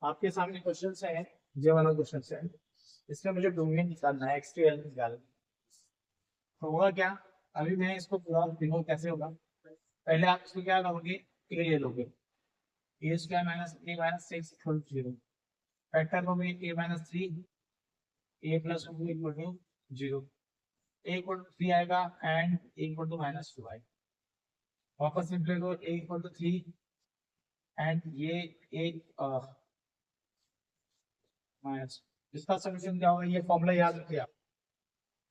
आपके सामने क्वेश्चन है, ये वाला क्वेश्चन है। इसमें मुझे डोमेन निकालना है, एक्स टू एल निकालना है। तो होगा क्या, अभी मैं इसको पूरा देखो कैसे होगा। पहले आप इसको क्या करोगे, ए ले लोगे, a square minus a minus six equal to zero. Factor लोगे a minus three, a plus two equal to zero. A equal to three आएगा and a equal to minus two आएगा। वापस सिंपल करो, a equal to three and ये एक minus. इसका solution क्या होगा, ये फॉर्मूला याद रखिए आप।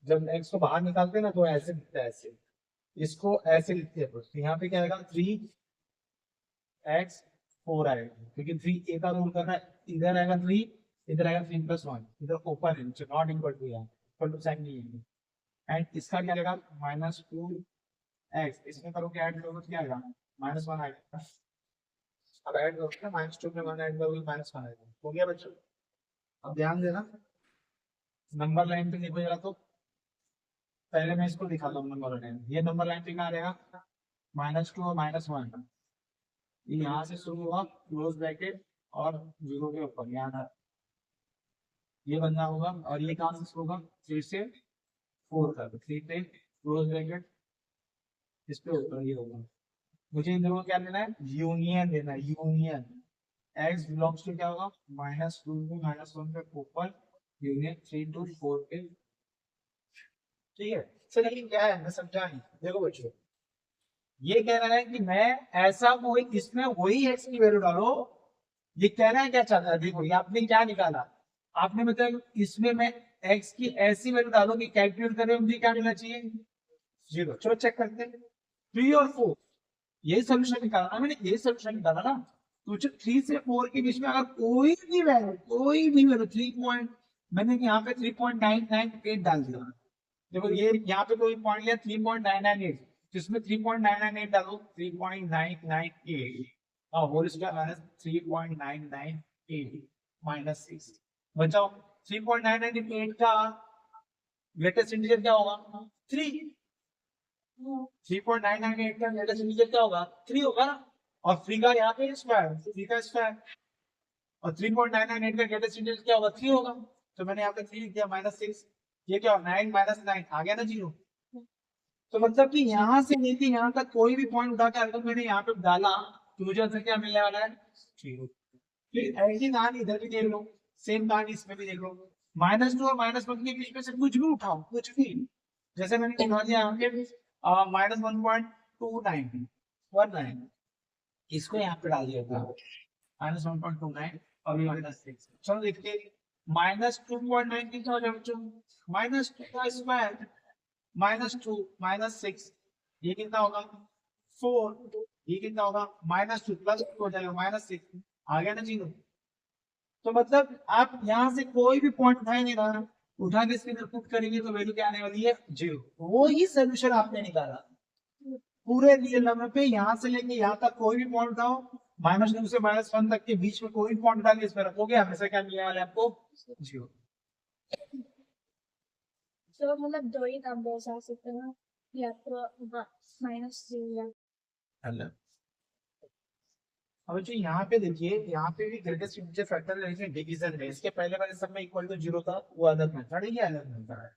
जब एक्स को बाहर निकालते हैं ना तो ऐसे लिखता है, ऐसे इसको ऐसे लिखते हैं। तो यहाँ पे क्या आएगा, थ्री एक्स फोर आएगा, क्योंकि थ्री ए का रूल कर रहा है। इधर आएगा थ्री, इधर आएगा थ्री प्लस वन, इधर ओपन है, not equal to, equal to sign नहीं है। एंड इसका क्या आएगा, माइनस टू एक्स। इसमें करोगे ऐड करोगे तो क्या आएगा, माइनस वन आएगा। अब ऐड करोगे माइनस टू में वन ऐड करोगे माइनस वन आएगा। हो गया बच्चों। अब ध्यान देना, नंबर लाइन पे देखो जरा। तो पहले मैं इसको दिखाता हूँ नंबर लाइन। ये नंबर लाइन पे कहाँ रहेगा, माइनस टू और माइनस वन। ये यहाँ से शुरू हुआ क्लोज ब्रैकेट और जीरो के ऊपर यहाँ था, ये बनना होगा। और ये कहाँ से शुरू होगा, थ्री से फोर तक, थ्री पे क्लोज ब्रैकेट, इस पे ऊपर ये होगा। मुझे इन दोनों को क्या लेना है, यूनियन लेना है, यूनियन। एक्स बिलोंग्स टू क्या होगा, minus two two minus one पे ऊपर, यूनियन थ्री टू फोर पे। ठीक है सर, लेकिन क्या है मैं समझा नहीं। देखो बच्चों, ये कह रहा है कि मैं ऐसा कोई, इसमें वही एक्स की वैल्यू डालो। ये कहना है क्या चाहता है, देखो ये आपने क्या निकाला, आपने मतलब इसमें मैं एक्स की ऐसी वैल्यू डालो कि कैलकुलेट करें, मुझे क्या मिलना चाहिए, जीरो। चलो चेक करते हैं, थ्री और फोर, ये सोल्यूशन निकाला ना मैंने, ये सोल्यूशन निकाला ना। तो जो थ्री से फोर के बीच में अगर कोई भी वैल्यू थ्री पॉइंट, मैंने यहाँ पे 3.998 डाल दिया। देखो ये यहाँ पे कोई पॉइंट लिया 3.998, जिसमें 3.998 डालो, 3.998 और होल स्क्वायर माइनस 3.998 माइनस 6 बचाओ। 3.998 का ग्रेटेस्ट इंटीजर क्या होगा, थ्री। 3.998 का ग्रेटेस्ट इंटीजर क्या होगा, थ्री होगा ना। और थ्री का यहाँ पे स्क्वायर, थ्री का स्क्वायर। और 3.998 का ग्रेटेस्ट इंटीजर क्या होगा, थ्री होगा। तो मैंने यहाँ पे थ्री लिख दिया माइनस सिक्स। ये क्या होगा, नाइन माइनस नाइन आ गया ना जीरो। तो मतलब कि यहाँ से लेके यहाँ तक कोई भी पॉइंट उठा के अगर मैंने यहाँ पे डाला तो मुझे आंसर क्या मिलने वाला है, जीरो। फिर ऐसी कहानी इधर भी देख लो, सेम कहानी इसमें भी देख लो। माइनस टू और माइनस वन के बीच में से कुछ भी उठाओ, कुछ भी। जैसे मैंने उठा दिया यहाँ पे माइनस 1.2919, इसको यहाँ पे डाल दिया था माइनस 1.29 और माइनस सिक्स। चलो देखते हैं, माइनस 2.9 कितना हो जाएगा बच्चों, माइनस टू का square minus two minus six, ये कितना होगा, फोर। ये कितना होगा, माइनस टू प्लस हो जाएगा माइनस सिक्स, आ गया ना जीरो। तो मतलब आप यहाँ से कोई भी पॉइंट उठाए नहीं रहा, उठा के इसके अंदर पुट करेंगे तो वैल्यू क्या आने वाली है, जीरो। वो ही सोल्यूशन आपने निकाला पूरे रियल नंबर पे। यहाँ से लेके यहाँ तक कोई भी पॉइंट उठाओ, माइनस टू से माइनस वन तक के बीच में कोई भी पॉइंट उठा के इसमें रखोगे, हमेशा क्या मिलने वाला है आपको, जीरो। तो मतलब दो ही नंबर्स आ सकते हैं, या तो माइनस जीरो या अब जो यहाँ पे देखिए, यहाँ पे भी ग्रेटेस्ट इंटीजर फैक्टर डिवीजन है। इसके पहले वाले सब में इक्वल टू जीरो था, वो अलग मेथड है, ये अलग मेथड है।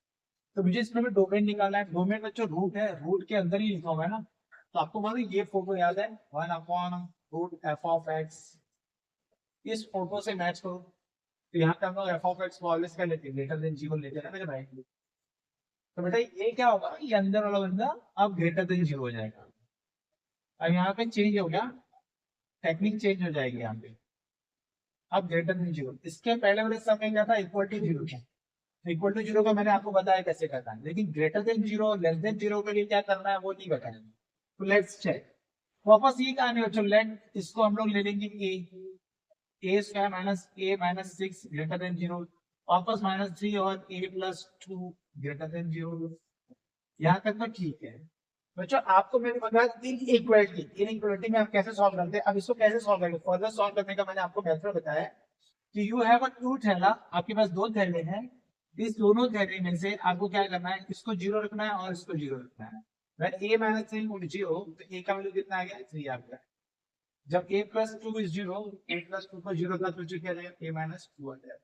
तो मुझे इसमें भी डोमेन निकालना है। डोमेन में जो रूट है, रूट के अंदर ही लिखा हुआ है ना। तो आपको मालूम ये फोटो याद है, one upon root f of x. इस फोटो से मैच करो। तो यहाँ पे हम लोग एफ ऑफ एक्स को ऑलवेज क्या लेते हैं, ग्रेटर देन जीरो लेते हैं ना मेरे भाई। तो बेटा ये क्या होगा, ये अंदर वाला बंदा अब ग्रेटर देन जीरो हो जाएगा। अब यहाँ पे चेंज हो गया, टेक्निक चेंज हो जाएगी यहाँ पे। अब ग्रेटर देन जीरो, इसके पहले वाले समय क्या था, इक्वल टू जीरो था। इक्वल टू जीरो का मैंने आपको बताया कैसे करना है, लेकिन greater than zero less than zero के लिए क्या करना है वो नहीं बताया। तो लेट्स चेक। वापस ये कहानी बच्चों, लेट इसको हम लोग ले लेंगे a square minus a minus six greater than zero, वापस माइनस थ्री और a plus two greater than zero. यहाँ तक तो ठीक है बच्चों। आपको मैंने बताया इनइक्वालिटी, इनइक्वालिटी में आप कैसे सॉल्व करते हैं। अब इसको कैसे सॉल्व करेंगे, फर्दर सॉल्व करने का मैंने आपको मेथड बताया कि यू हैव अ टू थैला, आपके पास दो थैले हैं। इस दोनों थैले में से आपको क्या करना है, इसको जीरो रखना है और इसको जीरो रखना है। ए माइनस थ्री जीरो, तो ए का वैल्यू कितना आ गया, थ्री आ गया। जब a plus two is zero, a plus two को जीरो का तो क्या जाएगा, a माइनस टू आ जाएगा।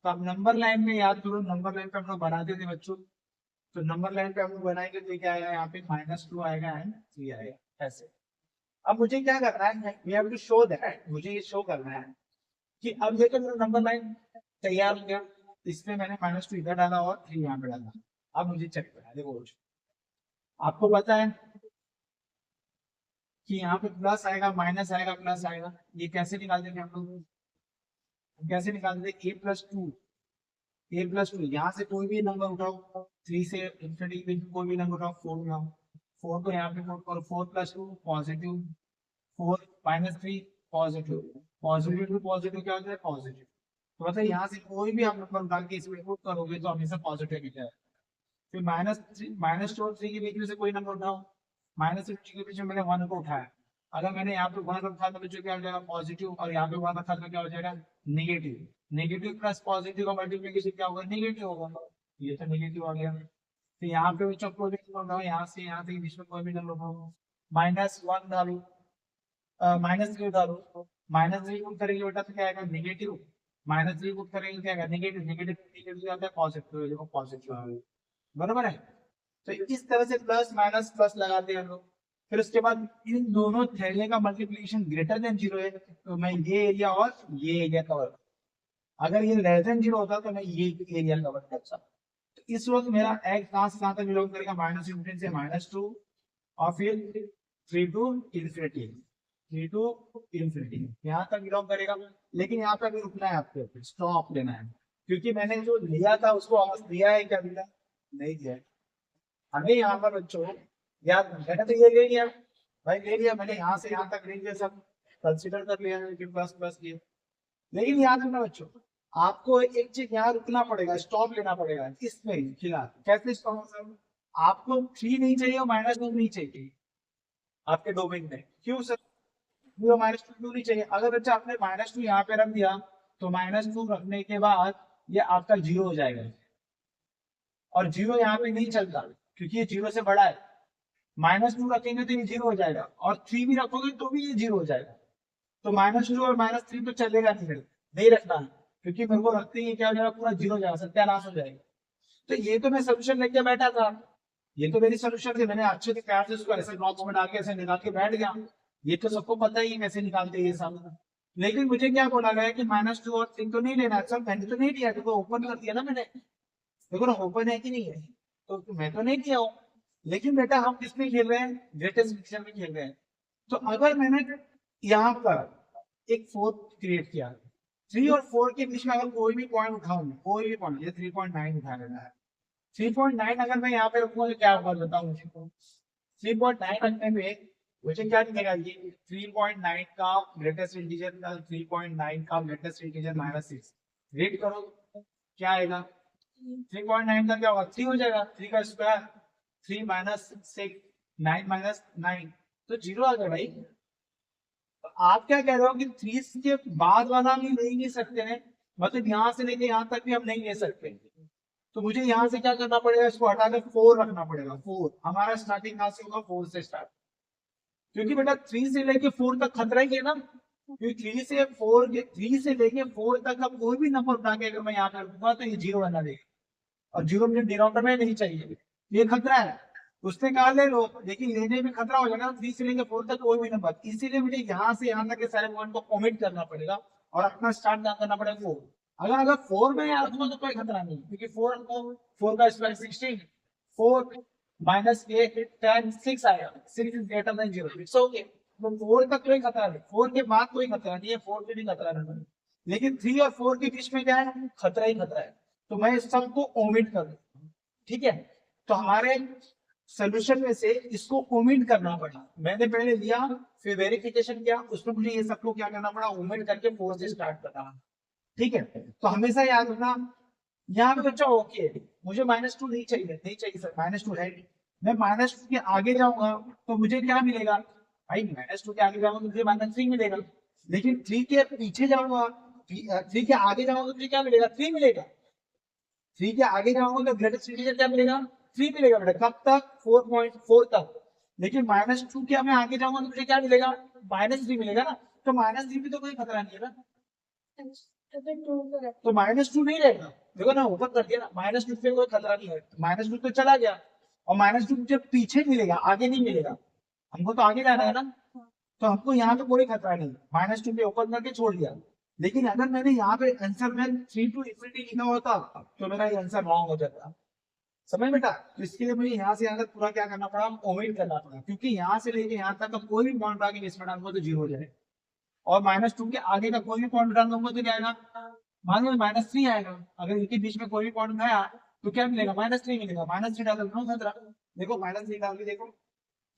तो आप नंबर लाइन में याद करो, नंबर लाइन पे हम लोग बनाते थे बच्चों, तो नंबर लाइन पे हम लोग बनाएंगे तो क्या आएगा, यहाँ पे -2 आएगा एंड 3 आएगा ऐसे। अब मुझे क्या करना है, we have to show that, मुझे ये शो करना है कि अब ये तो मेरा नंबर लाइन तैयार हो गया, इसमें मैंने -2 इधर डाला और 3 यहाँ पे डाला। अब मुझे चेक करना है, देखो आपको पता है कि यहाँ पे प्लस आएगा, माइनस आएगा, प्लस आएगा, ये कैसे निकाल देंगे हम लोग, कैसे निकाल देंगे, a प्लस टू, यहाँ से कोई भी नंबर उठाओ, 3 से इंफिनिटी कोई भी नंबर उठाओ, 4 उठाओ, 4 को यहाँ पे नोट करो, 4 plus 2 positive, 4 minus 3 positive, positive to positive क्या होता है, पॉजिटिव। तो मतलब यहाँ से कोई भी आप नंबर उठा के इसमें पुट करोगे तो हमेशा पॉजिटिव ही जाएगा। फिर -2 और 3 के बीच में से कोई नंबर उठाओ, -3 के बीच में मैंने 1 को उठाया, अगर मैंने यहाँ पे 1 रखा तो बच्चों क्या हो जाएगा, पॉजिटिव, और यहाँ पे 1 रखा तो क्या हो जाएगा, नेगेटिव। नेगेटिव प्लस पॉजिटिव का मल्टीप्लिकेशन क्या होगा, नेगेटिव होगा, ये तो नेगेटिव आ गया। तो यहाँ पे बच्चों कोई भी नंबर उठाओ, यहाँ से यहाँ तक बीच में कोई भी नंबर उठाओ, -1 डालो, -3 डालो, -3 को करेंगे बेटा तो क्या आएगा, नेगेटिव, -3 को करेंगे क्या आएगा, नेगेटिव, नेगेटिव नेगेटिव आता है पॉजिटिव, देखो पॉजिटिव आ गया, बराबर है। तो इस तरह से प्लस माइनस प्लस लगाते हैं हम लोग। फिर उसके बाद इन दोनों थैले का मल्टीप्लिकेशन ग्रेटर देन 0 है तो मैं ये एरिया और ये एरिया कवर, अगर ये लेस देन 0 होता तो मैं ये एरिया कवर करता। तो इस वक्त मेरा x कहां से कहां तक बिलोंग करेगा, -∞ से -2 और फिर 3 टू इंफिनिटी, 3 टू इंफिनिटी यहाँ तक बिलोंग करेगा। लेकिन यहाँ पे अभी रुकना है आपको, स्टॉप लेना है, क्योंकि मैंने जो लिया था उसको वापस दिया है क्या, दिया नहीं दिया है। हमें यहाँ पर बच्चों याद, मैंने तो ये ले लिया भाई, ले लिया मैंने, यहाँ से यहाँ तक ले लिया, सब कंसिडर कर लिया है कि प्लस प्लस ये। लेकिन याद रखना बच्चों, आपको एक चीज यहाँ रुकना पड़ेगा, स्टॉप लेना पड़ेगा इसमें फिलहाल। कैसे स्टॉप, सर आपको 3 नहीं चाहिए और -2 नहीं चाहिए आपके डोमेन में, क्यों सर, -2 नहीं चाहिए। अगर बच्चा आपने -2 यहाँ पे रख दिया तो -2 रखने के बाद ये आपका 0 हो जाएगा, और 0 यहाँ पे नहीं चलता क्योंकि ये 0 से बड़ा है। -2 रखेंगे तो ये 0 हो जाएगा, और 3 भी रखोगे तो भी ये 0 हो जाएगा। तो -2 और -3 तो चलेगा नहीं रखना है, क्योंकि मेरे को रखते ही क्या हो जाएगा, पूरा 0 हो जाएगा, सत्यानाश हो जाएगा। तो ये तो मैं सोल्यूशन लेके बैठा था, ये तो मेरी सोल्यूशन थी, मैंने अच्छे से प्यार से उसको ऐसे ब्लॉक्स में डाल के ऐसे निकाल के बैठ गया, ये तो सबको पता ही कैसे निकालते ये सब। लेकिन मुझे क्या बोला गया कि -2 और 3 तो नहीं लेना सर, मैंने तो नहीं लिया, देखो ओपन कर दिया ना मैंने, देखो ना ओपन है कि नहीं है, तो मैं तो नहीं किया हूँ। लेकिन बेटा हम किसमें खेल रहे हैं, ग्रेटेस्ट डिक्शन में खेल रहे हैं। तो अगर मैंने यहाँ पर एक 4 क्रिएट किया, 3 और 4 के बीच में अगर कोई भी पॉइंट उठाऊं, कोई भी पॉइंट, ये 3.9 उठा लेना है, 3.9 अगर मैं यहाँ पे रखूंगा तो क्या कर देता हूँ, 3.9 रखने में मुझे क्या दिखेगा, ये 3.9 का ग्रेटेस्ट इंटीजर, 3.9 का ग्रेटेस्ट इंटीजर -6, रीड करो क्या आएगा, 3.9 का क्या होगा, 3 हो जाएगा, 3 का स्क्वायर 3 माइनस 6, 9 - 9 तो 0 आ गया भाई। तो आप क्या कह रहे हो कि 3 के बाद वाला भी नहीं सकते हैं, मतलब यहाँ से लेके यहाँ तक भी हम नहीं ले सकते। तो मुझे यहाँ से क्या करना पड़ेगा, इसको हटाकर 4 रखना पड़ेगा, 4 हमारा स्टार्टिंग कहाँ से होगा, 4 से स्टार्ट, क्योंकि बेटा 3 से लेके 4 तक खतरा ही है ना, क्योंकि 3 से लेके 4 तक अब कोई भी नंबर उठा के अगर मैं यहाँ कर दूंगा तो ये 0 बना देगा, और 0 मुझे डिनोमिनेटर में नहीं चाहिए, ये खतरा है। उसने कहा ले लो, लेकिन लेने में खतरा हो जाएगा, 3 से लेके 4 तक कोई भी नंबर, इसीलिए मुझे यहाँ से यहाँ तक के सारे पॉइंट को ओमिट करना पड़ेगा और अपना स्टार्ट करना पड़ेगा 4। अगर 4 में याद हुआ तो कोई खतरा नहीं, क्योंकि 4 का स्क्वायर 16, 4 माइनस 8 10 6 आएगा, 6 is greater than 0, it's okay. तो 4 तक कोई खतरा नहीं, 4 के बाद कोई खतरा नहीं है, 4 पे भी खतरा नहीं, लेकिन 3 और 4 के बीच में क्या है, खतरा ही खतरा है, तो मैं इस सब को ओमिट कर दूं, ठीक है। तो हमारे सोल्यूशन में से इसको ओमिट करना पड़ा, मैंने पहले लिया फिर वेरिफिकेशन किया, उसमें मुझे ये सबको क्या करना पड़ा, ओमिट करके 4 से स्टार्ट करना, ठीक है। तो हमेशा याद रखना, यहाँ पे बच्चा ओके मुझे -2 नहीं चाहिए सर, -2 है, मैं -2 के आगे जाऊंगा तो मुझे क्या मिलेगा भाई, -2 के आगे जाऊंगा तो मुझे -3 मिलेगा, लेकिन 3 के पीछे जाऊंगा, 3 के आगे जाऊंगा तो मुझे क्या मिलेगा, 3 मिलेगा, 3 के आगे जाऊंगा तो ग्रेटेस्ट इंटीजर क्या मिलेगा, 3 मिलेगा बेटा, कब तक, 4.4 तक। लेकिन -2 के मैं आगे जाऊंगा तो मुझे क्या मिलेगा, -3 मिलेगा ना, तो -3 भी तो कोई खतरा नहीं है ना, तो फिर 2 को रख तो -2 नहीं रहेगा। देखो ना ऊपर कर दिया ना, -2 से कोई खतरा नहीं है, -2 तो चला गया, और -2 मुझे पीछे मिलेगा, आगे नहीं मिलेगा, हमको तो आगे जाना है ना, तो हमको यहाँ पे कोई खतरा नहीं, -2 पे ओपन करके छोड़ दिया। लेकिन अगर मैंने यहाँ पे आंसर में 3 to infinity लिखा होता तो मेरा ये आंसर रॉन्ग हो जाता। समझ बेटा, तो इसके लिए मुझे यहाँ से यहाँ तक पूरा क्या करना पड़ा, ओमिट करना पड़ा, क्योंकि यहाँ से लेके यहाँ तक का कोई भी पॉइंट आगे इसमें डालूंगा तो 0 हो जाएगा, और -2 के आगे का कोई भी पॉइंट डाल दूंगा तो क्या आएगा, मान लो -3 आएगा, अगर इनके बीच में कोई भी पॉइंट आया तो क्या मिलेगा, -3 मिलेगा, -3 डाल दो खतरा। देखो -3 डाल के देखो,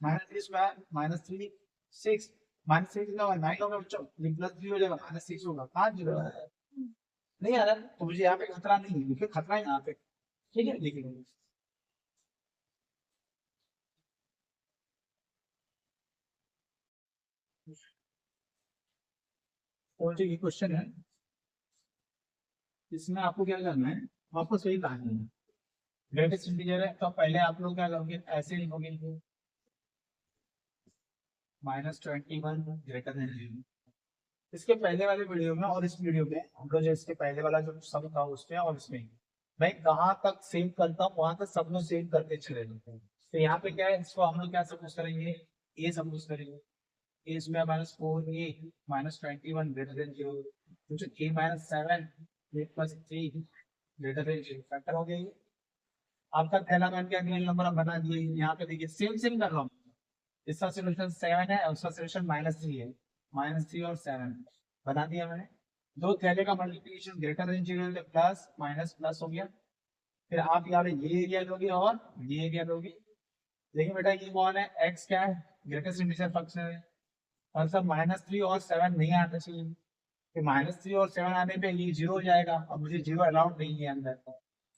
-3 स्क्वायर -3 6 -6 का 9 होगा बच्चों, ये +3 हो जाएगा, -6 होगा, कहाँ 0 है, नहीं आ रहा है, तो मुझे यहाँ पे खतरा नहीं है, देखिए खतरा है यहाँ पे, ठीक है लिखिए। तो जो ये क्वेश्चन है, इसमें आपको क्या करना है, आपको सही कहानी है, ग्रेटेस्ट इंटीजर है, तो पहले आप लोग क्या करोगे, ऐसे लिखोगे -21 ग्रेटर देन 0। इसके पहले वाले वीडियो में और इस वीडियो में हम लोग जो इसके पहले वाला जो सम था उसमें और इसमें मैं कहाँ तक सेव करता हूँ वहां तक सब लोग सेव करते चले जाते हैं। तो यहाँ पे क्या है, इसको हम लोग क्या सपोज करेंगे, ये सपोज करेंगे, ए स्क्वायर -4 ए -21 ग्रेटर देन 0, कुछ ए -7 ए +3 ग्रेटर देन 0 फैक्टर हो गया ये। आपका पहला मान के अगले नंबर हम बना दिए, यहाँ पे देखिए सेम सेम कर रहा हूँ, इसका सोल्यूशन 7 है और उसका सोल्यूशन -3 है, -3 और 7 बना दिया मैंने। दो थैले का multiplication greater than 0 plus minus plus हो गया, फिर आप यहाँ पे ये एरिया लोगे और ये एरिया लोगे। देखिए बेटा ये कौन है, x क्या है, ग्रेटेस्ट इंटीजर फंक्शन है, और सब -3 और 7 नहीं आना चाहिए, कि -3 और 7 आने पे ये 0 हो जाएगा, और मुझे 0 अलाउड नहीं है अंदर,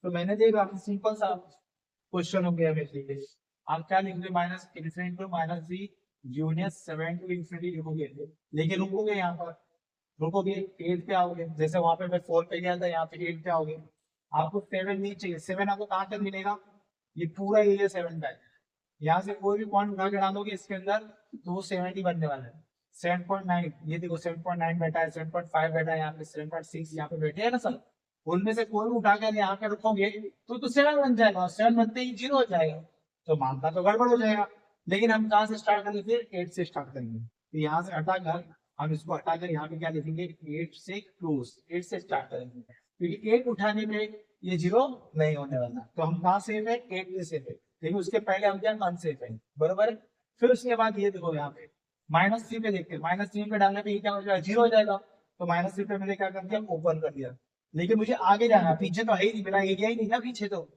तो मैंने देखा सिंपल सा क्वेश्चन हो गया मेरे लिए। आप क्या लिखोगे, -3 यूनियन 7 टू इंफिनिटी लिखोगे, लेकिन रुकोगे यहाँ पर, रुकोगे 8 पे आओगे, जैसे वहां पे मैं 4 पे गया था, यहाँ पे 8 पे आओगे, आपको 7 नहीं चाहिए, 7 आपको कहाँ तक मिलेगा, ये पूरा एरिया 7 का है, यहाँ से कोई भी पॉइंट उठा के डालोगे इसके अंदर तो वो 70 बनने वाला है, 7.9, ये देखो 7.9 बैठा है, 7.5 बैठा है, यहाँ पे 7.6 यहाँ पे बैठे हैं ना सब, उनमें से कोई भी उठा कर यहाँ पे रखोगे तो 7 बन जाएगा, और 7 बनते ही 0 हो जाएगा, तो मामला तो गड़बड़ हो जाएगा। लेकिन हम कहाँ से स्टार्ट करेंगे, 8 से स्टार्ट करेंगे, तो यहाँ से हटाकर हम इसको हटाकर यहाँ पे क्या लिखेंगे, 8 से क्लोज, 8 से स्टार्ट करेंगे, क्योंकि 8 उठाने में ये 0 नहीं होने वाला, तो हम कहाँ सेफ है, 8 में सेफ है, लेकिन उसके पहले हम क्या अनसेफ है, बरोबर है। फिर उसके बाद ये देखो यहाँ पे -3 पे देखते हैं, -3 पे डालने पे ये क्या हो जाएगा, 0 हो जाएगा, तो -3 पे मैंने क्या कर दिया, ओपन कर दिया, लेकिन मुझे आगे जाना है, पीछे तो है ही नहीं, मेरा एरिया ही नहीं ना पीछे, तो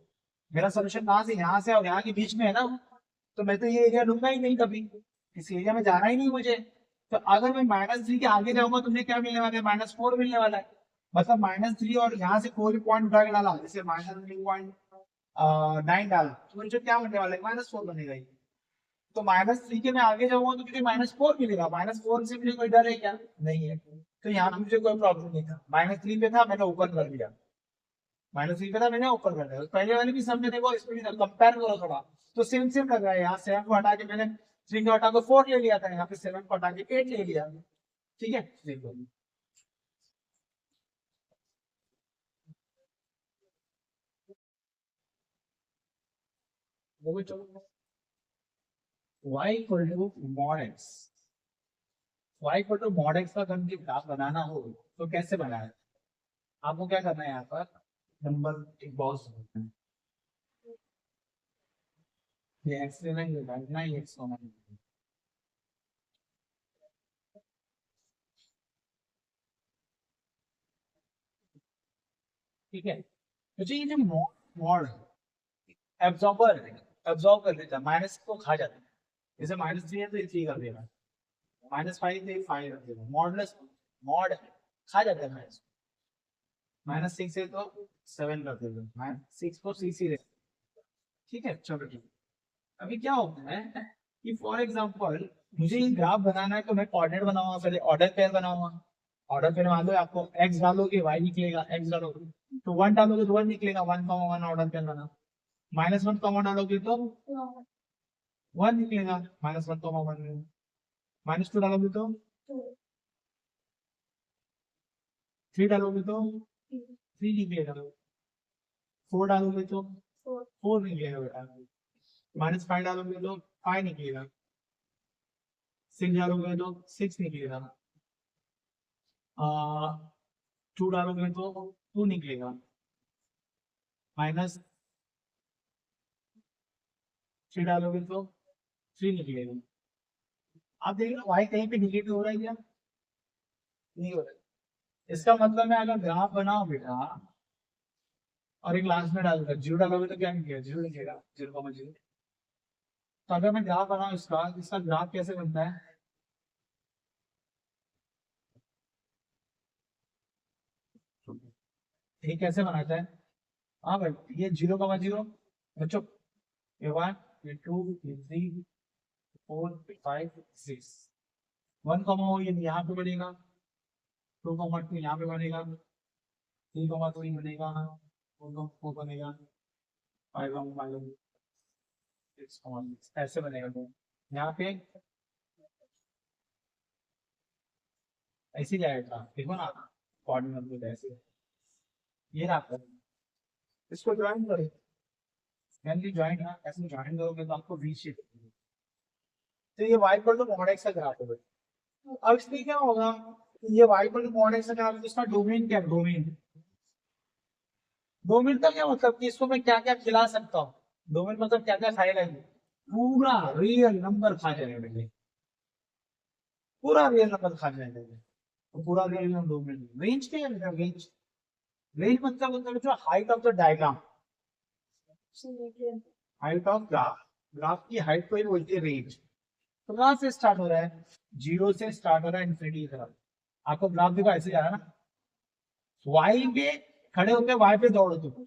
मेरा सोल्यूशन कहाँ से, यहाँ से और यहाँ के बीच में है ना, तो मैं तो ये एरिया लूंगा ही नहीं कभी, इस एरिया में जाना ही नहीं मुझे। तो अगर मैं -3 के आगे जाऊंगा तो मुझे क्या मिलने वाला है, -4 मिलने वाला है, मतलब -3 और यहाँ से कोई भी पॉइंट उठा के डाला, जैसे -3.9 डाला तो मुझे क्या बनने वाला है, -4 बनेगा ये। तो -3 के मैं आगे जाऊंगा तो मुझे -4 मिलेगा, -4 से मुझे कोई डर है क्या, नहीं है, तो यहाँ पे मुझे कोई प्रॉब्लम नहीं था, -3 पे था मैंने ओपन कर दिया, -3 पे था मैंने ओपन कर दिया, तो पहले वाले भी समझे देखो, इसमें भी कंपेयर करो थोड़ा, तो सेम सेम लग रहा है, यहाँ 7 को हटा के मैंने 3 को हटा के 4 ले लिया था, यहाँ पे 7 को हटा के 8 ले लिया, ठीक है देखो। वो भी चलो, y equal to mod x, y equal to mod x का अगर मुझे ग्राफ बनाना हो तो कैसे बनाए, आपको क्या करना है, यहाँ पर नंबर एक बॉक्स ये x लेना है, ये बैठना है, ये x होना है, ठीक है। तो जी ये जो मॉड एब्जॉर्बर एब्जॉर्ब कर देता है, माइनस को खा जाता है, जैसे -3 है तो ये 3 कर देगा, -5 तो 5 कर देगा, मॉडलेस मॉड खा जाता है माइनस, -6 है तो 7 कर देगा, 6 को 6 ही रहता है, ठीक है। चलो ठीक, अभी क्या होता है कि फॉर एग्जांपल मुझे ये ग्राफ बनाना है, तो मैं कोऑर्डिनेट बनाऊंगा, पहले ऑर्डर पेयर बनाऊंगा, ऑर्डर पेयर मान लो आपको x डालोगे y निकलेगा, x डालोगे तो 1 डालोगे तो 1 निकलेगा, 1,1 ऑर्डर पेयर बना, -1 कॉमन डालोगे तो 1 निकलेगा, -1,1, -2 डालोगे तो 2 3 डालोगे तो 3 3 निकलेगा, 4 डालोगे तो 4 4 निकलेगा बेटा, -5 डालोगे तो 5 निकलेगा, 6 डालोगे तो 6 निकलेगा, 2 डालोगे तो 2 निकलेगा, -3 डालोगे तो 3 निकलेगा। आप देखिए वाई कहीं पे निगेटिव हो रहा है क्या? नहीं हो रहा है। इसका मतलब मैं अगर ग्राफ बनाऊं बेटा और एक लास्ट में डालूंगा, 0 डालोगे तो क्या निकलेगा? 0 निकलेगा, 0,0। तो अगर मैं ग्राफ बनाऊं इसका, इसका ग्राफ कैसे बनता है? ये कैसे बनाता है? हाँ भाई, ये 0,0 बच्चों, ये 1, ये 2, ये 3, 4, 5, 6, 1, ये यहाँ पे बनेगा, 2,2 यहाँ पे बनेगा, 3,2 ये बनेगा, 4 बनेगा, 5, 6, ऐसे बनेगा। तो यहाँ पे ऐसे जाएगा, देखो ना, कोऑर्डिनेट में ऐसे, ये रहा आपका। इसको ज्वाइन करें, मैंने ज्वाइन है, ऐसे ज्वाइन करोगे तो आपको वी शेप, तो ये y पर तो मॉड एक्स का ग्राफ है। अब इसमें क्या होगा, ये y पर तो मॉड एक्स का ग्राफ है, तो इसका डोमेन क्या है? डोमेन, डोमेन का क्या मतलब कि इसको मैं क्या क्या खिला सकता हूँ? डोमेन मतलब क्या क्या खाएगा ये? पूरा रियल नंबर खा जाएगा बेटे, पूरा रियल नंबर खा जाएगा ये। तो पूरा रियल नंबर डोमेन। रेंज क्या है? रेंज, रेंज मतलब होता है जो height of the diagram, height of graph, graph की हाइट को ही बोलते हैं रेंज। तो कहाँ से स्टार्ट हो रहा है? 0 से स्टार्ट हो रहा है इन्फिनिटी की तरफ। आपको ग्राफ देखो ऐसे जा रहा है ना, वाई पे खड़े होकर वाई पे दौड़ो तुम,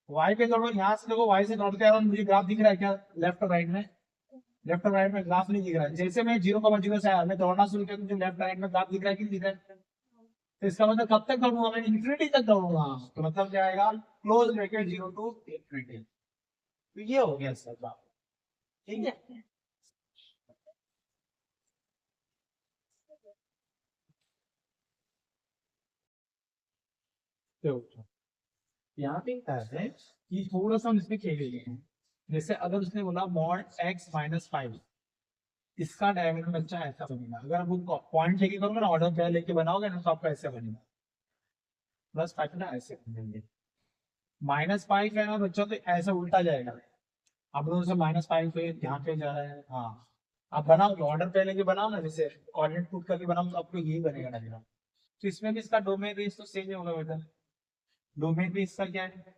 वाई पे दौड़ो, यहाँ से देखो वाई से दौड़ते आ रहा हूँ, मुझे ग्राफ दिख रहा है क्या? लेफ्ट और राइट में, लेफ्ट और राइट में ग्राफ नहीं दिख रहा है। जैसे मैं 0,0 से आया, मैं दौड़ना शुरू किया, मुझे लेफ्ट राइट में ग्राफ दिख रहा है कि नहीं दिख रहा है? तो इसका मतलब कब तक दौड़ूंगा मैं? इन्फिनिटी तक दौड़ूंगा। तो मतलब क्या आएगा? Close bracket 0 to infinity. तो ये हो गया इसका ग्राफ, ठीक है। तो यहाँ पे क्या है कि थोड़ा सा हम इसमें खेल लिए हैं। जैसे अगर उसने बोला मॉड x -5, इसका डायमीटर बच्चा ऐसा बनेगा। अगर आप उनको पॉइंट लेके करोगे ना, ऑर्डर पेयर लेके बनाओगे ना, तो आपका ऐसे बनेगा, +5 ना ऐसे बनेंगे। -5 है ना बच्चों, तो ऐसे उल्टा जाएगा। आप लोगों से -5 पे यहाँ पे जा रहा है, हाँ। आप बनाओगे, ऑर्डर पेयर लेके बनाओ ना, जैसे कोऑर्डिनेट पुट करके बनाओ, तो आपको यही बनेगा डायग्राम। तो इसमें भी इसका डोमेन रेंज तो सेम ही होगा बेटा। डोमेन भी इसका क्या है?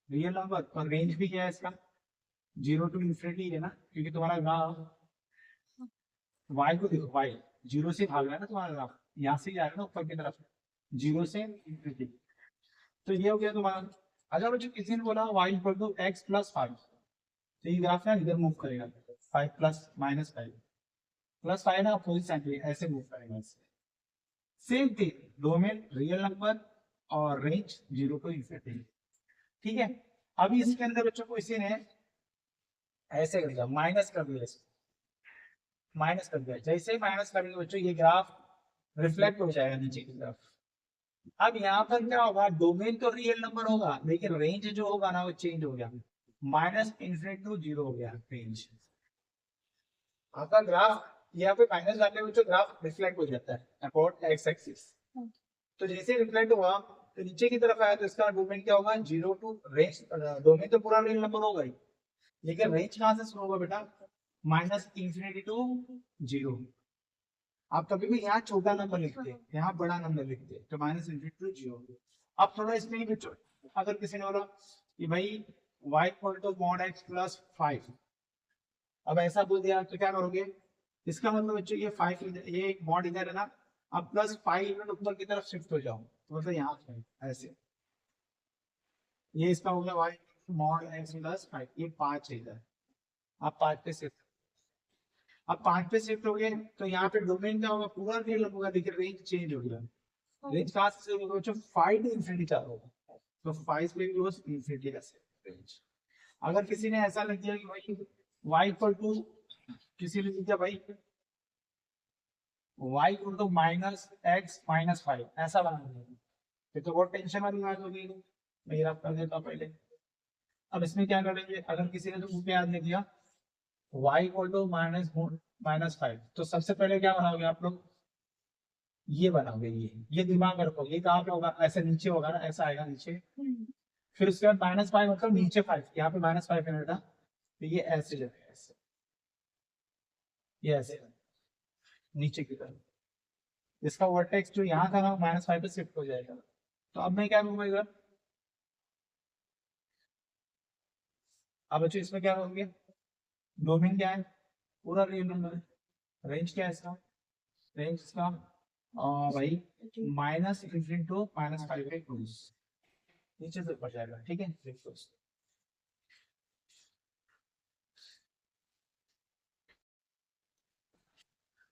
Real number. और रेंज भी क्या है इसका? 0 टू इन्फिनिटी है ना, क्योंकि तुम्हारा ग्राफ वाई को देखो, वाई 0 से भाग रहा है ना तुम्हारा ग्राफ, यहाँ से जा रहा है ना ऊपर की तरफ, 0 से इन्फिनिटी। तो ये हो गया तुम्हारा। अगर मुझे किसी ने बोला वाई इक्वल टू x+5, तो ये ग्राफ है इधर मूव करेगा, 5 प्लस -5, +5 ना अपोजिट साइन पे ऐसे मूव करेगा इससे। Same thing, domain real number और रेंज 0 टू इन्फिनिटी, ठीक है। अभी इसके अंदर बच्चों को इसी ने ऐसे कर दिया, माइनस कर दिया, माइनस कर दिया। जैसे ही माइनस करेंगे बच्चों, ये ग्राफ रिफ्लेक्ट हो जाएगा नीचे की तरफ। अब यहाँ पर क्या होगा? डोमेन तो रियल नंबर होगा, लेकिन रेंज जो होगा ना वो चेंज हो गया, -इन्फिनिटी टू 0 हो गया रेंज। आपका ग्राफ यहाँ पे माइनस डालने में जो ग्राफ रिफ्लेक्ट हो जाता है अबाउट एक्स एक्सिस। तो जैसे रिफ्लेक्ट हुआ तो नीचे की तरफ आया, तो इसका डोमेन क्या होगा? 0 टू रेंज। डोमेन तो पूरा रियल नंबर होगा ही, लेकिन रेंज कहाँ से शुरू होगा बेटा? -इन्फिनिटी टू 0। आप कभी भी यहाँ छोटा नंबर लिखते हैं, यहाँ बड़ा नंबर लिखते हैं, तो -इन्फिनिटी टू 0। अब थोड़ा इसमें ही बच्चों, अगर किसी ने बोला कि भाई y equal to mod x +5, अब ऐसा बोल दिया तो क्या करोगे? इसका मतलब बच्चों ये 5 ये एक मॉड इधर है ना, अब +5 यूनिट ऊपर की तरफ शिफ्ट हो जाओ, तो मतलब यहाँ से ऐसे, ये इसका हो गया y मॉड x +5, ये 5 है इधर, आप 5 पे शिफ्ट, अब 5 पे शिफ्ट हो गए, तो यहाँ पे डोमेन क्या होगा? पूरा रियल होगा, लेकिन रेंज चेंज हो गया। रेंज कहाँ से शुरू होगा बच्चों? 5 टू इन्फिनिटी चालू होगा, तो 5 पे क्लोज इन्फिनिटी ऐसे रेंज। अगर किसी ने ऐसा लिख दिया कि भाई y इक्वल टू, किसी ने लिख दिया भाई y equal to minus x minus 5 ऐसा बनाना है। फिर तो बहुत टेंशन वाली बात होगी, मैं रफ कर देता हूँ पहले। अब इसमें क्या करेंगे, अगर किसी ने तो ऊपर याद नहीं दिया y इक्वल टू माइनस 5, तो सबसे पहले क्या बनाओगे आप लोग, ये बनाओगे, ये दिमाग में रखोगे, ये कहाँ पे होगा, ऐसे नीचे होगा ना, ऐसा आएगा नीचे। फिर उसके बाद -5 मतलब नीचे 5, यहाँ पे -5 है बेटा, तो ये ऐसे जाएगा, ऐसे, ये ऐसे नीचे की तरफ। इसका वर्टेक्स जो यहाँ था ना -5 पे शिफ्ट हो जाएगा। तो अब मैं क्या करूंगा इधर, अब बच्चों इसमें क्या करोगे, डोमेन क्या है, पूरा रियल नंबर है। रेंज क्या है इसका, रेंज इसका भाई माइनस इंटू -5 के क्लोज, नीचे से ऊपर जाएगा, ठीक है।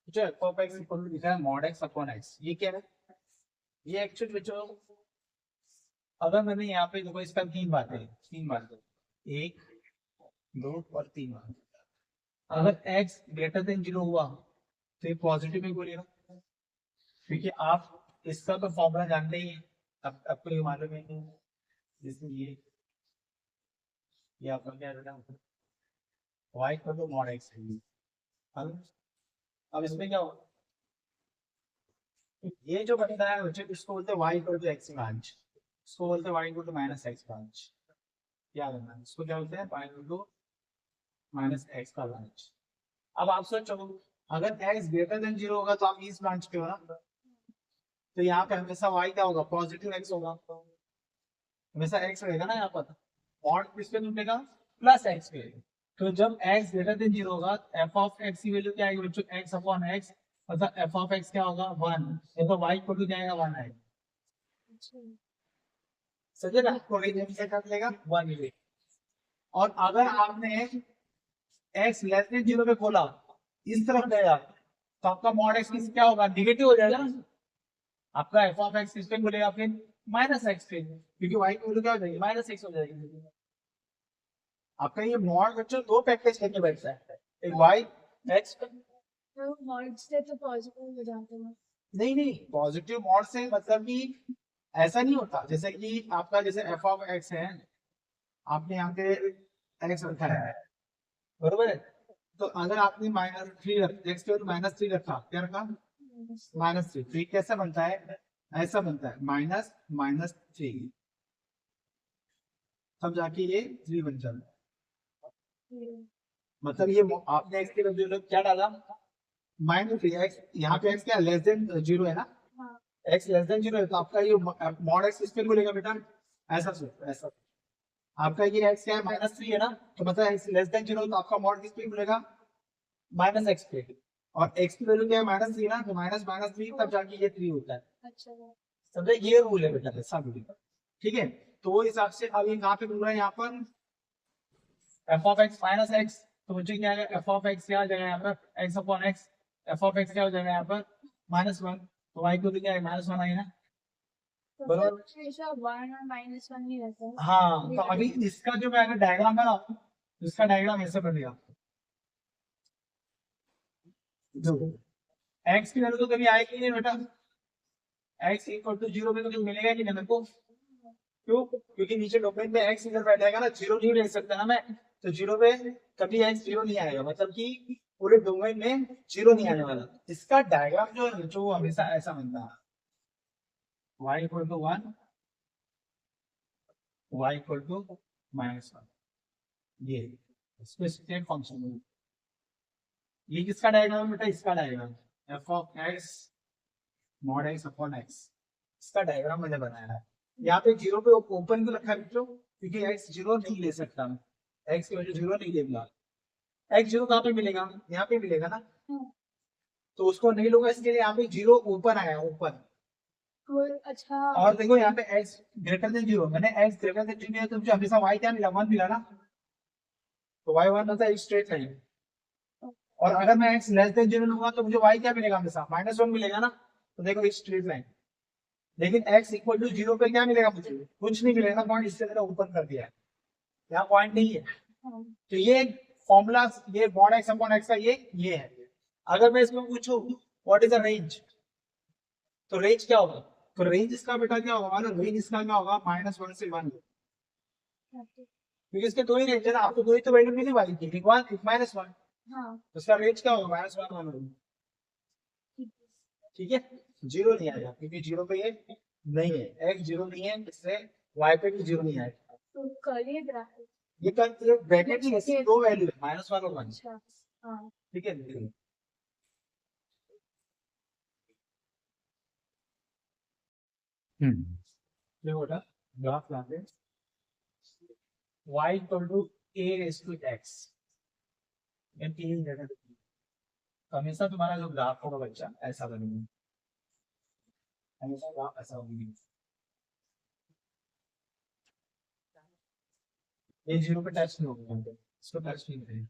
जो f of x equal to लिखा है mod x अपॉन x, ये क्या है, ये एक्चुअली बच्चों अगर मैंने यहाँ पे देखो इसका तीन बातें, एक दो और तीन बात, अगर x ग्रेटर देन 0 हुआ तो ये पॉजिटिव में बोलेगा, क्योंकि आप इसका तो फॉर्मूला जानते ही हैं, अब आपको ये मालूम है कि जैसे ये आपका क्या रहता है y equal to mod x है। अब इसमें क्या होगा, ये जो बनता है बच्चे इसको बोलते हैं y equal to x branch, इसको बोलते हैं y equal to minus x branch, क्या करना है, इसको क्या बोलते हैं y equal to minus x का ब्रांच। अब आप सोचो अगर x ग्रेटर देन 0 होगा तो आप इस ब्रांच पे हो ना, तो यहाँ पे हमेशा y क्या होगा, पॉजिटिव x होगा, हमेशा x रहेगा ना यहाँ पर, और किस पे मिलेगा, प्लस x पे। तो जब x ग्रेटर देन 0 होगा f ऑफ x की वैल्यू क्या आएगी बच्चों, x अपॉन x, मतलब f ऑफ x क्या होगा 1, तो y इक्वल टू क्या आएगा 1 आएगा, समझे ना, कोऑर्डिनेट से कर लेगा 1 मिलेगा। और अगर आपने x लेस देन 0 पे खोला इस तरफ गया तो आपका मॉड x क्या होगा, निगेटिव हो जाएगा ना, आपका f ऑफ x किस पे बोलेगा फिर माइनस x पे, क्योंकि y की वैल्यू क्या हो जाएगी माइनस x हो जाएगी। आपका ये मॉड बच्चों दो पैकेज लेके बैठता है, एक y x तो मॉड से तो पॉजिटिव हो जाते हैं। नहीं पॉजिटिव मॉड से मतलब कि ऐसा नहीं होता, जैसे कि आपका जैसे f ऑफ x है, आपने यहाँ पे x रखा है बरोबर है, तो अगर आपने -3 x के -3 रखा, क्या रखा -3, तो ये कैसा बनता है, ऐसा बनता है -3, तब जाके ये 3 बन जाता है। मतलब ये आपने x के वैल्यू क्या डाला -3, x यहाँ पे x क्या लेस देन 0 है ना, x लेस देन 0 है, तो आपका ये मॉड x किस पे बोलेगा बेटा, ऐसा सोचो, ऐसा आपका ये x क्या है -3 है ना, तो मतलब x लेस देन 0 तो आपका मॉड किस पे बोलेगा -x पे, और x की वैल्यू क्या है -3 ना, तो -3 तब जाके ये 3 होता है। अच्छा समझे, ये रूल है बेटा सब, ठीक है। तो वो हिसाब से अब ये कहाँ पे बोल रहा है यहाँ पर f of x minus x, तो मुझे क्या है f ऑफ x क्या हो जाएगा यहाँ पर x upon x, f of x क्या हो जाएगा यहाँ पर -1, तो y को तो क्या है -1 आएगा ना, बराबर। हमेशा 1 और -1 नहीं रहता है। हाँ तो अभी इसका जो मैं अगर डायग्राम बनाऊं, इसका डायग्राम ऐसे बनेगा, x की वैल्यू तो कभी आएगी नहीं बेटा, x इक्वल टू 0 पे तो कुछ मिलेगा नहीं मेरे को, क्यों, क्योंकि नीचे डोमेन में x इधर बैठ जाएगा ना, 0 नहीं ले सकता ना मैं, तो 0 पे कभी x 0 नहीं आएगा, मतलब कि पूरे डोमेन में 0 नहीं आने वाला। इसका डायग्राम जो है जो हमेशा ऐसा बनता है y equal to 1, y equal to -1, ये इसको स्टेट फंक्शन है। ये किसका डायग्राम है बेटा, इसका diagram f of x mod x upon x, इसका डायग्राम मैंने बनाया है। यहाँ पे 0 पे ओपन क्यों रखा है बच्चों, क्योंकि x 0 नहीं ले सकता, x की वैल्यू 0 नहीं लेगा, x 0 कहाँ पे मिलेगा, यहाँ पे मिलेगा ना, तो उसको नहीं लूंगा, इसके लिए यहाँ पे 0 ऊपर आया, ऊपर। अच्छा और देखो यहाँ पे x ग्रेटर देन 0, मैंने x ग्रेटर देन 0 तो मुझे हमेशा y क्या मिला 1 मिला ना, तो y 1 होता है स्ट्रेट लाइन, और अगर मैं x लेस देन 0 लूंगा तो मुझे y क्या मिलेगा हमेशा -1 मिलेगा ना, तो देखो एक स्ट्रेट लाइन। लेकिन x इक्वल टू 0 पे क्या मिलेगा मुझे, कुछ नहीं मिलेगा, पॉइंट इससे मैंने ऊपर कर दिया है, यहाँ पॉइंट नहीं है। तो ये फॉर्मूला, ये मॉड x अपॉन x का ये है। अगर मैं इसमें पूछूं व्हाट इज द रेंज? तो रेंज क्या होगा? तो रेंज इसका बेटा क्या होगा ना, रेंज इसका क्या होगा -1 से 1, क्योंकि इसके दो ही रेंज है ना, आपको दो ही तो वैल्यू मिली वाली की, एक 1 एक -1, हाँ तो इसका रेंज क्या होगा -1 1। ठीक है, जीरो नहीं आएगा क्योंकि जीरो पे ये नहीं है, x जीरो नहीं है, इससे y पे भी जीरो नहीं आएगा। तो करिए ग्राफ। ये कर ब्रैकेट में ऐसी दो वैल्यू है -1 और 1। अच्छा हाँ ठीक है, ये होगा ग्राफ लाते y equal to a raise to x, ये तीन जगह हमेशा तुम्हारा जो ग्राफ होगा बच्चा ऐसा बनेगा, हमेशा ग्राफ ऐसा होगा, ये जीरो पे टच नहीं होगा, इसको टच नहीं करेगा।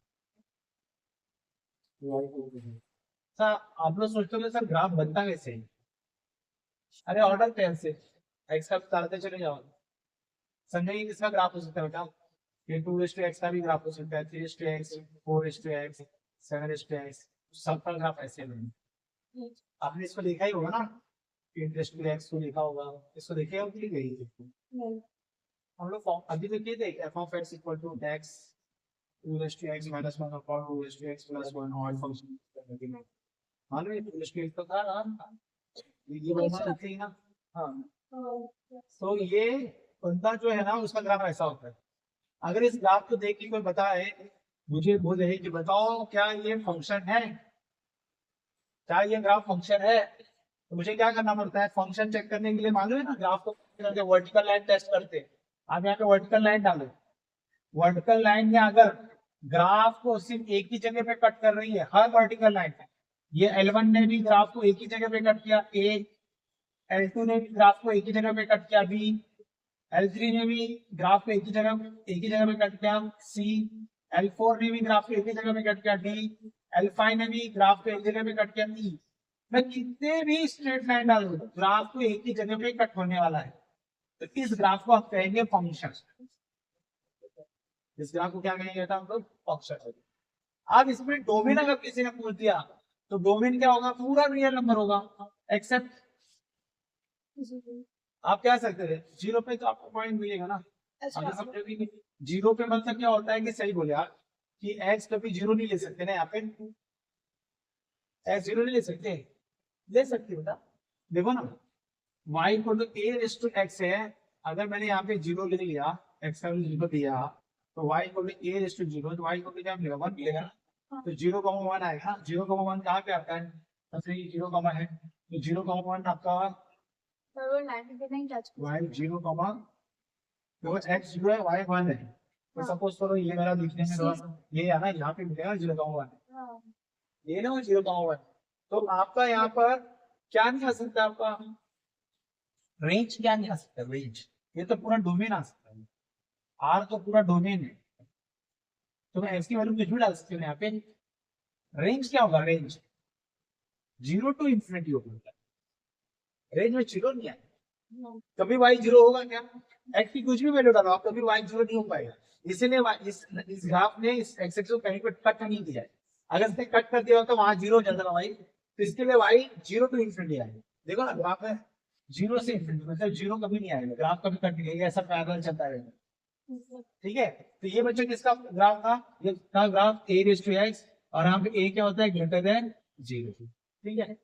सर आप लोग सोचते हो सर ग्राफ बनता कैसे है? अरे ऑर्डर पे से एक्स का बताते चले जाओ, समझेंगे किसका ग्राफ हो सकता है बेटा? ये 2:x का भी ग्राफ हो सकता है, 3:x, 4:x, 7:x, सबका ग्राफ ऐसे बनेगा। आपने इसको देखा ही होगा ना, 3:x को देखा होगा, इसको देखे हो कि नहीं? नहीं हम लोग अभी तो किए थे f(x) = x 2:x - 1 upon 2:x + 1 और फंक्शन मान लो ये 2:x तो था ना, ये बनना चाहिए ना। हाँ, तो ये बंदा जो है ना उसका ग्राफ ऐसा होता है। अगर इस ग्राफ को देख के कोई बताए, मुझे बोले कि बताओ क्या ये फंक्शन है, क्या ये ग्राफ फंक्शन है, तो मुझे क्या करना पड़ता है? फंक्शन चेक करने के लिए मालूम है ना, ग्राफ को करके वर्टिकल लाइन टेस्ट करते। आप यहाँ पे वर्टिकल लाइन डालो, वर्टिकल लाइन में अगर ग्राफ को सिर्फ एक ही जगह पे कट कर रही है, हर वर्टिकल लाइन, ये L1 ने भी ग्राफ को एक ही जगह पे कट किया, A, L2 ने भी ग्राफ को एक ही जगह पे कट किया, B, L3 ने भी ग्राफ को एक ही जगह पे कट किया, C, L4 ने भी ग्राफ को एक ही जगह पे कट किया, D, L5 ने भी ग्राफ को एक जगह पे कट किया, E। मैं कितने भी स्ट्रेट लाइन डालूं, ग्राफ को एक ही जगह पे कट होने वाला है, तो इस ग्राफ को आप कहेंगे फंक्शन। इस ग्राफ को क्या कहेंगे बेटा हम लोग? फंक्शन। अब इसमें डोमेन अगर किसी ने पूछ दिया तो डोमेन क्या होगा? पूरा रियल नंबर होगा, एक्सेप्ट आप क्या सकते थे जीरो पे, तो आपको पॉइंट मिलेगा ना। अगर समझे भी नहीं, जीरो पे मतलब क्या होता है कि सही बोले आप कि एक्स कभी जीरो नहीं ले सकते ना, यहाँ पे एक्स जीरो नहीं ले सकते, ले सकते बेटा, देखो ना y = a/x है, अगर मैंने यहाँ पे जीरो ले लिया, x का जीरो दिया, तो y = a/0, तो y को क्या मिलेगा? 1 मिलेगा ना। तो 0,1 आएगा, 0,1 कहाँ पे आता है? सबसे ये 0, है, तो 0,1 आपका y 0, तो x 0 है, y 1 है, तो सपोज करो ये मेरा लिखने में थोड़ा ये है ना, यहाँ पे मिलेगा 0,1, ये ना 0,1, तो आपका यहाँ पर क्या नहीं आ सकता? आपका रेंज क्या नहीं आ सकता? रेंज, ये तो पूरा डोमेन आ सकता है, आर तो पूरा डोमेन है, तो मैं इसकी वैल्यू कुछ भी डाल सकती हूँ यहाँ पे। रेंज क्या होगा? रेंज 0 to ∞ होगा, रेंज में जीरो नहीं है, कभी y 0 होगा क्या? x की कुछ भी वैल्यू डालो आप, कभी y 0 नहीं हो पाएगा, इसीलिए इस ग्राफ ने इस x एक्सिस को कहीं पर कट नहीं किया है। अगर इसने कट कर दिया तो वहां 0 चल रहा y, तो इसके लिए y 0 to ∞ आएगा। देखो ना ग्राफ है 0 से ∞, मतलब 0 कभी नहीं आएगा, ग्राफ कभी कट नहीं, ऐसा पैरेलल चलता रहेगा। ठीक है, तो ये बच्चों किसका ग्राफ था? ये था ग्राफ a/x, और यहाँ पे a क्या होता है? Greater than 0। ठीक है,